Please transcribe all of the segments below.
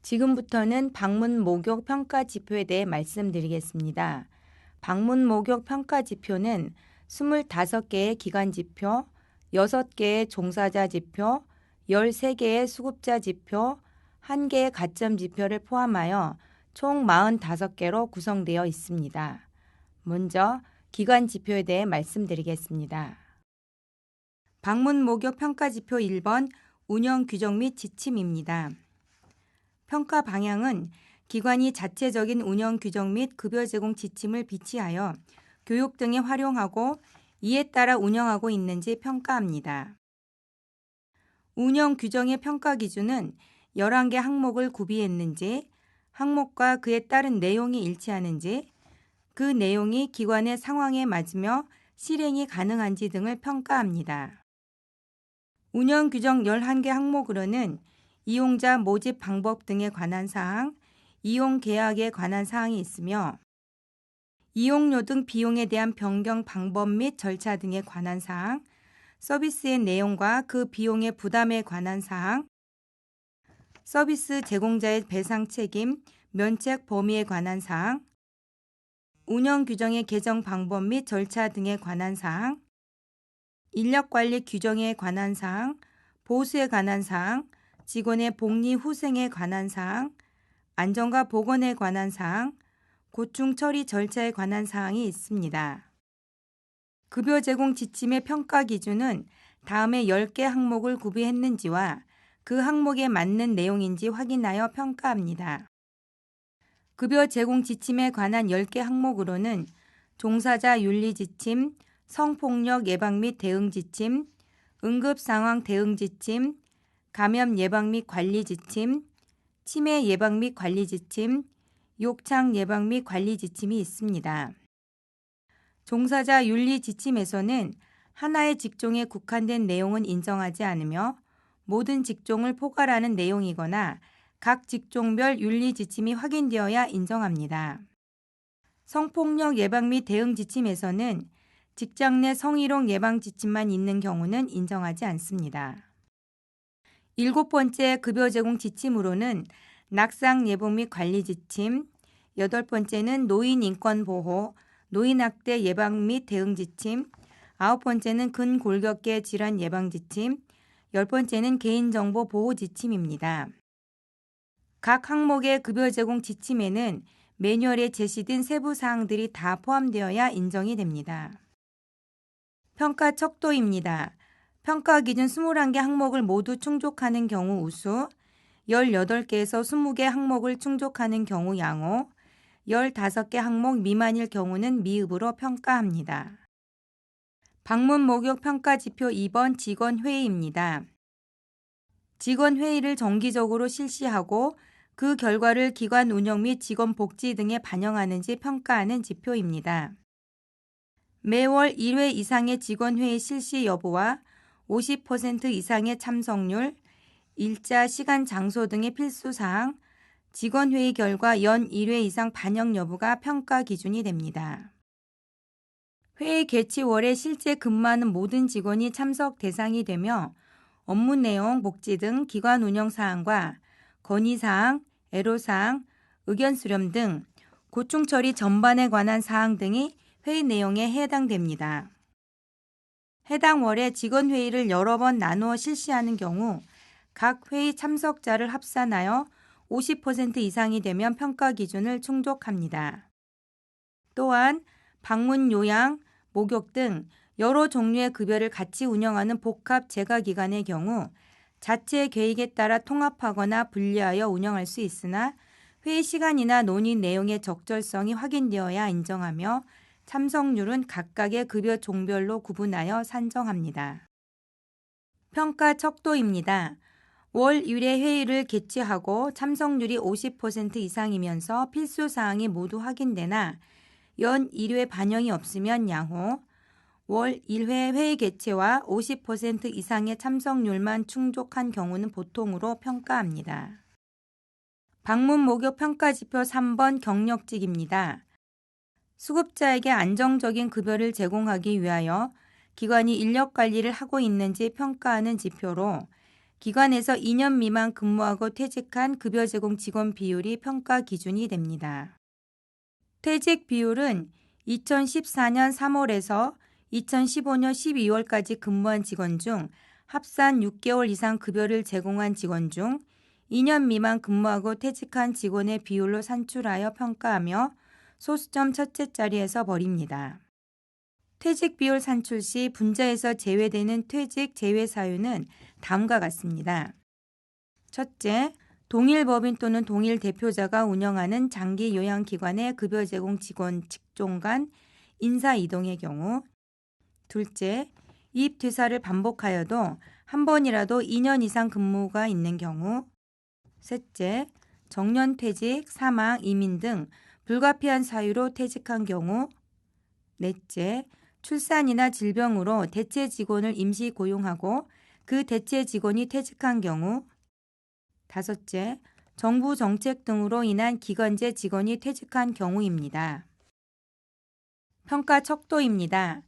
지금부터는 방문 목욕 평가 지표에 대해 말씀드리겠습니다. 방문 목욕 평가 지표는 25개의 기관 지표, 6개의 종사자 지표, 13개의 수급자 지표, 1개의 가점 지표를 포함하여 총 45개로 구성되어 있습니다. 먼저 기관 지표에 대해 말씀드리겠습니다. 방문 목욕 평가 지표 1번 운영 규정 및 지침입니다. 평가 방향은 기관이 자체적인 운영 규정 및 급여 제공 지침을 비치하여 교육 등에 활용하고 이에 따라 운영하고 있는지 평가합니다. 운영 규정의 평가 기준은 11개 항목을 구비했는지, 항목과 그에 따른 내용이 일치하는지, 그 내용이 기관의 상황에 맞으며 실행이 가능한지 등을 평가합니다. 운영 규정 11개 항목으로는 이용자 모집 방법 등에 관한 사항, 이용 계약에 관한 사항이 있으며 이용료 등 비용에 대한 변경 방법 및 절차 등에 관한 사항, 서비스의 내용과 그 비용의 부담에 관한 사항, 서비스 제공자의 배상 책임, 면책 범위에 관한 사항, 운영 규정의 개정 방법 및 절차 등에 관한 사항, 인력관리 규정에 관한 사항, 보수에 관한 사항, 직원의 복리 후생에 관한 사항, 안전과 보건에 관한 사항, 고충 처리 절차에 관한 사항이 있습니다. 급여 제공 지침의 평가 기준은 다음의 10개 항목을 구비했는지와 그 항목에 맞는 내용인지 확인하여 평가합니다. 급여 제공 지침에 관한 10개 항목으로는 종사자 윤리 지침, 성폭력 예방 및 대응 지침, 응급상황 대응 지침, 감염 예방 및 관리 지침, 치매 예방 및 관리 지침, 욕창 예방 및 관리 지침이 있습니다. 종사자 윤리 지침에서는 하나의 직종에 국한된 내용은 인정하지 않으며 모든 직종을 포괄하는 내용이거나 각 직종별 윤리 지침이 확인되어야 인정합니다. 성폭력 예방 및 대응 지침에서는 직장 내 성희롱 예방 지침만 있는 경우는 인정하지 않습니다. 7번째 급여 제공 지침으로는 낙상 예방 및 관리 지침, 8번째는 노인 인권 보호, 노인 학대 예방 및 대응 지침, 9번째는 근골격계 질환 예방 지침, 10번째는 개인정보 보호 지침입니다. 각 항목의 급여 제공 지침에는 매뉴얼에 제시된 세부 사항들이 다 포함되어야 인정이 됩니다. 평가 척도입니다. 평가 기준 21개 항목을 모두 충족하는 경우 우수, 18개에서 20개 항목을 충족하는 경우 양호, 15개 항목 미만일 경우는 미흡으로 평가합니다. 방문 목욕 평가 지표 2번 직원회의입니다. 직원회의를 정기적으로 실시하고 그 결과를 기관 운영 및 직원 복지 등에 반영하는지 평가하는 지표입니다. 매월 1회 이상의 직원회의 실시 여부와 50% 이상의 참석률, 일자, 시간, 장소 등의 필수사항, 직원회의 결과 연 1회 이상 반영 여부가 평가 기준이 됩니다. 회의 개최월에 실제 근무하는 모든 직원이 참석 대상이 되며 업무 내용, 복지 등 기관 운영 사항과 건의사항, 애로사항, 의견 수렴 등 고충 처리 전반에 관한 사항 등이 회의 내용에 해당됩니다. 해당 월에 직원회의를 여러 번 나누어 실시하는 경우 각 회의 참석자를 합산하여 50% 이상이 되면 평가 기준을 충족합니다. 또한 방문 요양, 목욕 등 여러 종류의 급여를 같이 운영하는 복합 재가기관의 경우 자체 계획에 따라 통합하거나 분리하여 운영할 수 있으나 회의 시간이나 논의 내용의 적절성이 확인되어야 인정하며 참석률은 각각의 급여 종별로 구분하여 산정합니다. 평가 척도입니다. 월 1회 회의를 개최하고 참석률이 50% 이상이면서 필수사항이 모두 확인되나 연 1회 반영이 없으면 양호, 월 1회 회의 개최와 50% 이상의 참석률만 충족한 경우는 보통으로 평가합니다. 방문 목욕 평가 지표 3번 경력직입니다. 수급자에게 안정적인 급여를 제공하기 위하여 기관이 인력 관리를 하고 있는지 평가하는 지표로 기관에서 2년 미만 근무하고 퇴직한 급여 제공 직원 비율이 평가 기준이 됩니다. 퇴직 비율은 2014년 3월에서 2015년 12월까지 근무한 직원 중 합산 6개월 이상 급여를 제공한 직원 중 2년 미만 근무하고 퇴직한 직원의 비율로 산출하여 평가하며 소수점 첫째 자리에서 버립니다. 퇴직 비율 산출 시 분자에서 제외되는 퇴직 제외 사유는 다음과 같습니다. 첫째, 동일 법인 또는 동일 대표자가 운영하는 장기 요양기관의 급여 제공 직원 직종 간 인사 이동의 경우. 둘째, 이입 퇴사를 반복하여도 한 번이라도 2년 이상 근무가 있는 경우. 셋째, 정년 퇴직, 사망, 이민 등 불가피한 사유로 퇴직한 경우. 넷째, 출산이나 질병으로 대체 직원을 임시 고용하고 그 대체 직원이 퇴직한 경우. 다섯째, 정부 정책 등으로 인한 기관제 직원이 퇴직한 경우입니다. 평가 척도입니다.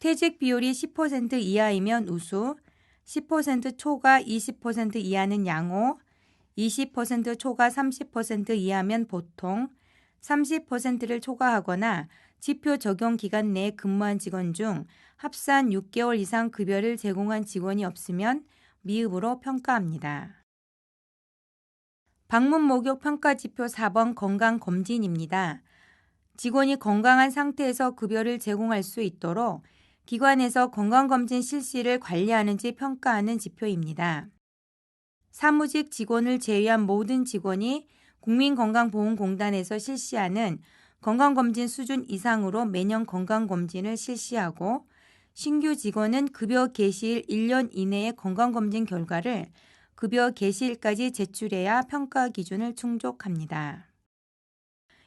퇴직 비율이 10% 이하이면 우수, 10% 초과 20% 이하는 양호, 20% 초과 30% 이하면 보통, 30%를 초과하거나 지표 적용 기간 내에 근무한 직원 중 합산 6개월 이상 급여를 제공한 직원이 없으면 미흡으로 평가합니다. 방문 목욕 평가 지표 4번 건강검진입니다. 직원이 건강한 상태에서 급여를 제공할 수 있도록 기관에서 건강검진 실시를 관리하는지 평가하는 지표입니다. 사무직 직원을 제외한 모든 직원이 국민건강보험공단에서 실시하는 건강검진 수준 이상으로 매년 건강검진을 실시하고 신규 직원은 급여 개시일 1년 이내의 건강검진 결과를 급여 개시일까지 제출해야 평가 기준을 충족합니다.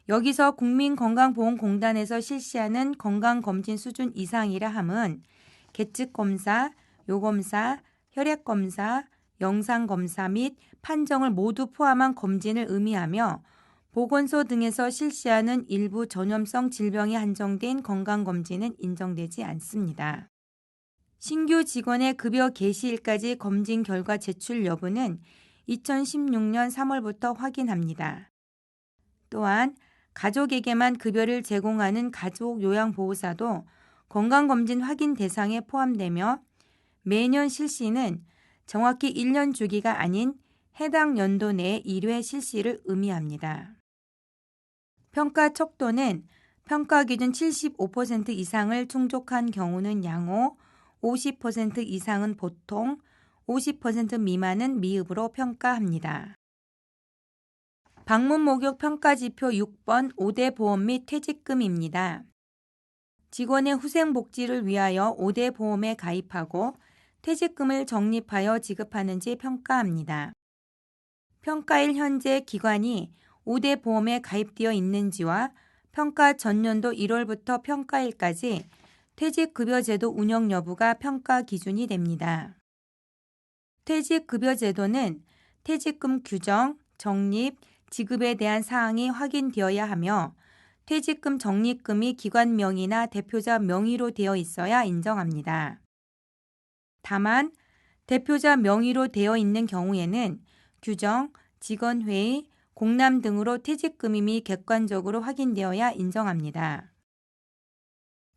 여기서 국민건강보험공단에서 실시하는 건강검진 수준 이상이라 함은 계측검사, 요검사, 혈액검사, 영상검사 및 판정을 모두 포함한 검진을 의미하며 보건소 등에서 실시하는 일부 전염성 질병에 한정된 건강검진은 인정되지 않습니다. 신규 직원의 급여 개시일까지 검진 결과 제출 여부는 2016년 3월부터 확인합니다. 또한 가족에게만 급여를 제공하는 가족요양보호사도 건강검진 확인 대상에 포함되며 매년 실시는 정확히 1년 주기가 아닌 해당 연도 내 1회 실시를 의미합니다. 평가 척도는 평가 기준 75% 이상을 충족한 경우는 양호, 50% 이상은 보통, 50% 미만은 미흡으로 평가합니다. 방문 목욕 평가 지표 6번 5대 보험 및 퇴직금입니다. 직원의 후생 복지를 위하여 5대 보험에 가입하고 퇴직금을 적립하여 지급하는지 평가합니다. 평가일 현재 기관이 5대 보험에 가입되어 있는지와 평가 전년도 1월부터 평가일까지 퇴직급여제도 운영 여부가 평가 기준이 됩니다. 퇴직급여제도는 퇴직금 규정, 적립, 지급에 대한 사항이 확인되어야 하며 퇴직금 적립금이 기관 명의나 대표자 명의로 되어 있어야 인정합니다. 다만 대표자 명의로 되어 있는 경우에는 규정, 직원회의, 공람 등으로 퇴직금임이 객관적으로 확인되어야 인정합니다.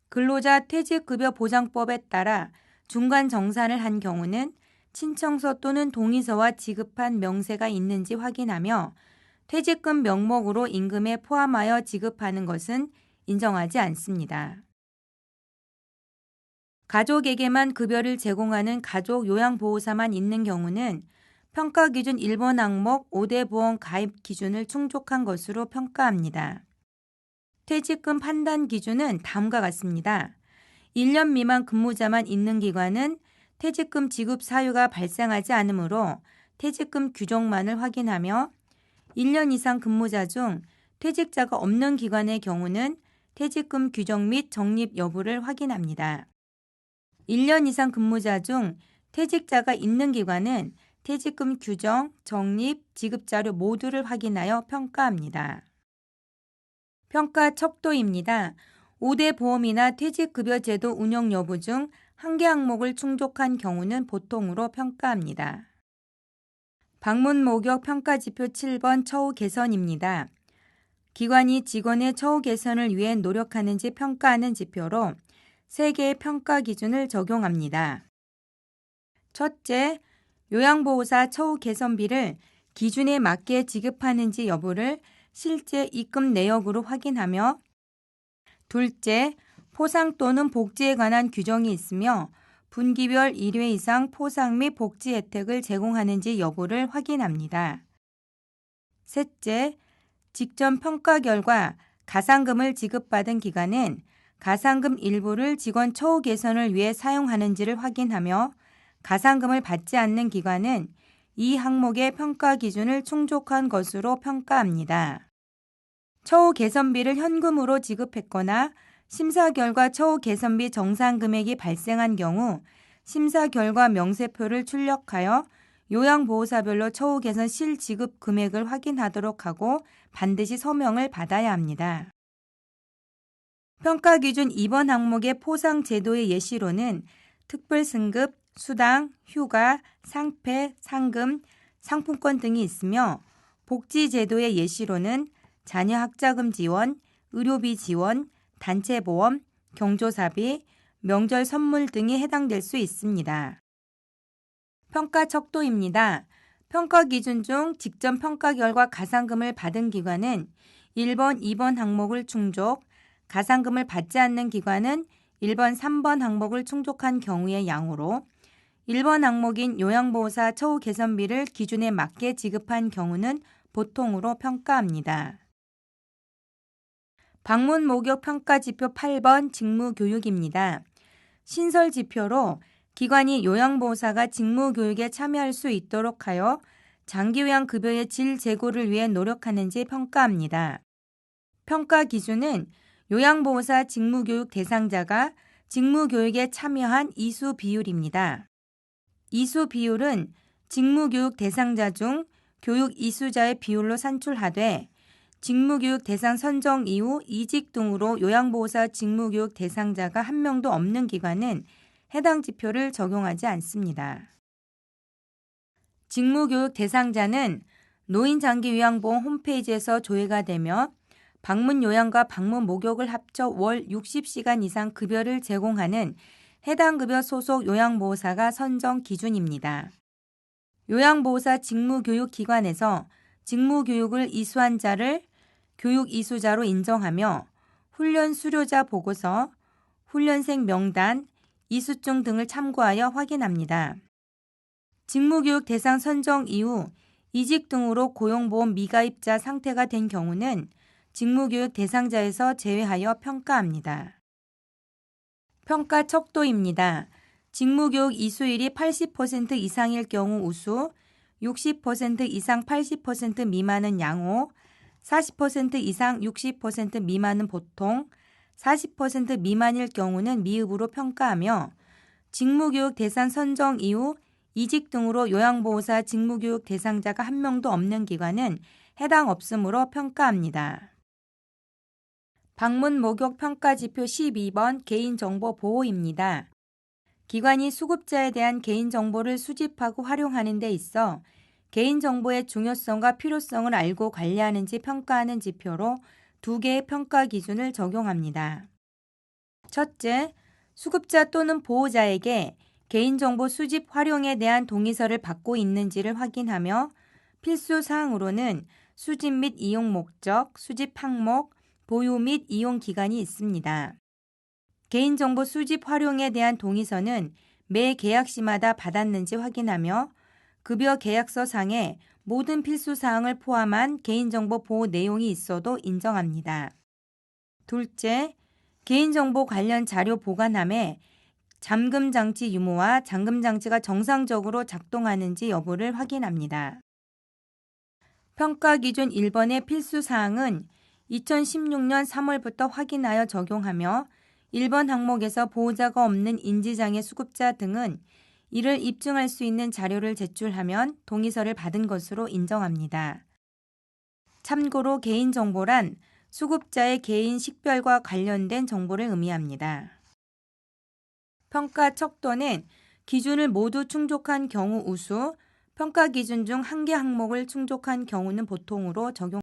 근로자 퇴직급여보장법에 따라 중간 정산을 한 경우는 친청서 또는 동의서와 지급한 명세가 있는지 확인하며 퇴직금 명목으로 임금에 포함하여 지급하는 것은 인정하지 않습니다. 가족에게만 급여를 제공하는 가족요양보호사만 있는 경우는 평가기준 1번 항목 5대 보험 가입 기준을 충족한 것으로 평가합니다. 퇴직금 판단 기준은 다음과 같습니다. 1년 미만 근무자만 있는 기관은 퇴직금 지급 사유가 발생하지 않으므로 퇴직금 규정만을 확인하며 1년 이상 근무자 중 퇴직자가 없는 기관의 경우는 퇴직금 규정 및 적립 여부를 확인합니다. 1년 이상 근무자 중 퇴직자가 있는 기관은 퇴직금 규정, 적립, 지급자료 모두를 확인하여 평가합니다. 평가 척도입니다. 5대 보험이나 퇴직급여제도 운영 여부 중 한 개 항목을 충족한 경우는 보통으로 평가합니다. 방문 목역 평가지표 7번 처우 개선입니다. 기관이 직원의 처우 개선을 위해 노력하는지 평가하는 지표로 3개의 평가 기준을 적용합니다. 첫째, 요양보호사 처우 개선비를 기준에 맞게 지급하는지 여부를 실제 입금 내역으로 확인하며, 둘째, 포상 또는 복지에 관한 규정이 있으며 분기별 1회 이상 포상 및 복지 혜택을 제공하는지 여부를 확인합니다. 셋째, 직전 평가 결과 가상금을 지급받은 기관은 가상금 일부를 직원 처우 개선을 위해 사용하는지를 확인하며, 가상금을 받지 않는 기관은 이 항목의 평가 기준을 충족한 것으로 평가합니다. 처우 개선비를 현금으로 지급했거나 심사 결과 처우 개선비 정상 금액이 발생한 경우 심사 결과 명세표를 출력하여 요양보호사별로 처우 개선 실지급 금액을 확인하도록 하고 반드시 서명을 받아야 합니다. 평가 기준 2번 항목의 포상 제도의 예시로는 특별 승급, 수당, 휴가, 상패, 상금, 상품권 등이 있으며, 복지 제도의 예시로는 자녀 학자금 지원, 의료비 지원, 단체 보험, 경조사비, 명절 선물 등이 해당될 수 있습니다. 평가 척도입니다. 평가 기준 중 직전 평가 결과 가상금을 받은 기관은 1번, 2번 항목을 충족, 가상금을 받지 않는 기관은 1번, 3번 항목을 충족한 경우의 양으로 1번 항목인 요양보호사 처우 개선비를 기준에 맞게 지급한 경우는 보통으로 평가합니다. 방문 목역 평가 지표 8번 직무교육입니다. 신설 지표로 기관이 요양보호사가 직무교육에 참여할 수 있도록 하여 장기요양급여의 질 제고를 위해 노력하는지 평가합니다. 평가 기준은 요양보호사 직무교육 대상자가 직무교육에 참여한 이수 비율입니다. 이수 비율은 직무교육 대상자 중 교육 이수자의 비율로 산출하되, 직무교육 대상 선정 이후 이직 등으로 요양보호사 직무교육 대상자가 한 명도 없는 기관은 해당 지표를 적용하지 않습니다. 직무교육 대상자는 노인장기요양보험 홈페이지에서 조회가 되며 방문 요양과 방문 목욕을 합쳐 월 60시간 이상 급여를 제공하는 해당 급여 소속 요양보호사가 선정 기준입니다. 요양보호사 직무교육기관에서 직무교육을 이수한 자를 교육 이수자로 인정하며 훈련 수료자 보고서, 훈련생 명단, 이수증 등을 참고하여 확인합니다. 직무교육 대상 선정 이후 이직 등으로 고용보험 미가입자 상태가 된 경우는 직무교육 대상자에서 제외하여 평가합니다. 평가 척도입니다. 직무교육 이수율이 80% 이상일 경우 우수, 60% 이상 80% 미만은 양호, 40% 이상 60% 미만은 보통, 40% 미만일 경우는 미흡으로 평가하며, 직무교육 대상 선정 이후 이직 등으로 요양보호사 직무교육 대상자가 한 명도 없는 기관은 해당 없음으로 평가합니다. 방문 목욕 평가지표 12번 개인정보 보호입니다. 기관이 수급자에 대한 개인정보를 수집하고 활용하는 데 있어 개인정보의 중요성과 필요성을 알고 관리하는지 평가하는 지표로 2개의 평가 기준을 적용합니다. 첫째, 수급자 또는 보호자에게 개인정보 수집 활용에 대한 동의서를 받고 있는지를 확인하며, 필수 사항으로는 수집 및 이용 목적, 수집 항목, 보유 및 이용 기간이 있습니다. 개인정보 수집 활용에 대한 동의서는 매 계약 시마다 받았는지 확인하며 급여 계약서 상에 모든 필수 사항을 포함한 개인정보 보호 내용이 있어도 인정합니다. 둘째, 개인정보 관련 자료 보관함에 잠금장치 유무와 잠금장치가 정상적으로 작동하는지 여부를 확인합니다. 평가 기준 1번의 필수 사항은 2016년 3월부터 확인하여 적용하며 1번 항목에서 보호자가 없는 인지장애 수급자 등은 이를 입증할 수 있는 자료를 제출하면 동의서를 받은 것으로 인정합니다. 참고로 개인정보란 수급자의 개인 식별과 관련된 정보를 의미합니다. 평가 척도는 기준을 모두 충족한 경우 우수, 평가 기준 중 한 개 항목을 충족한 경우는 보통으로 적용